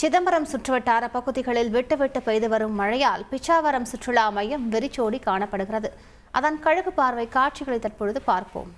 சிதம்பரம் சுற்றுவட்டார பகுதிகளில் விட்டு பெய்து வரும் மழையால் பிச்சாவரம் சுற்றுலா மையம் வெறிச்சோடி காணப்படுகிறது. அதன் கழுகு பார்வை காட்சிகளை தற்பொழுது பார்ப்போம்.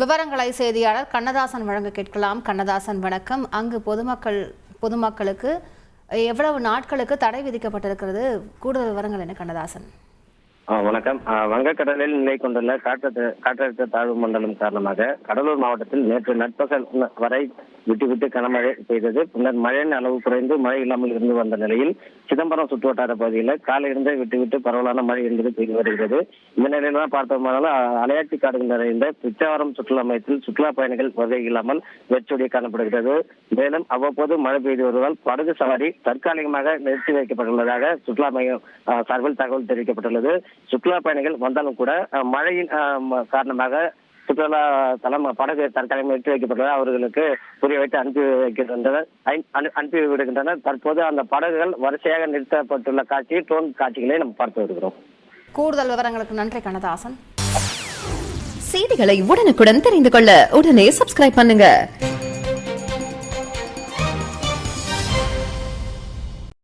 விவரங்களை செய்தியாளர் கண்ணதாசன் வழங்க கேட்கலாம். கண்ணதாசன் வணக்கம். அங்கு பொதுமக்களுக்கு எவ்வளவு நாட்களுக்கு தடை விதிக்கப்பட்டிருக்கிறது? கூடுதல் விவரங்கள் என்ன கண்ணதாசன்? வணக்கம். வங்கக்கடலில் நிலை கொண்டுள்ள காற்றழுத்த தாழ்வு மண்டலம் காரணமாக கடலூர் மாவட்டத்தில் நேற்று நண்பகல் வரை விட்டு கனமழை பெய்தது. பின்னர் மழையின் அளவு குறைந்து மழை இல்லாமல் இருந்து வந்த நிலையில் சிதம்பரம் சுற்றுவட்டார பகுதியில் காலையிலிருந்து விட்டு பரவலான மழை என்பது பெய்து வருகிறது. இந்த நிலையில பார்த்தோம்னால அலையாட்சி காடுகள் நிறைந்த பிச்சாவரம் சுற்றுலா மையத்தில் சுற்றுலா பயணிகள் வருகை இல்லாமல் வெறிச்சோடி காணப்படுகிறது. மேலும் அவ்வப்போது மழை பெய்து வருவதால் படகு சவாரி தற்காலிகமாக நிறுத்தி வைக்கப்பட்டுள்ளதாக சுற்றுலா மையம் சார்பில் தகவல் தெரிவிக்கப்பட்டுள்ளது. சுற்றுலா பயணிகள் வந்தாலும் கூட மழையின் காரணமாக சுற்றுலா தளம் படகு தற்காலிகமாக நிறுத்தி வைக்கப்பட்டது. அவர்களுக்கு புரிய வைத்து அனுப்பி விடுகின்றனர். தற்போது அந்த படகுகள் வரிசையாக நிறுத்தப்பட்டுள்ள ட்ரோன் காட்சிகளை நம்ம பார்த்து வருகிறோம். கூடுதல் விவரங்களுக்கு நன்றி கண்ணதாசன். செய்திகளை உடனுக்குடன் தெரிந்து கொள்ள உடனே சப்ஸ்கிரைப் பண்ணுங்க.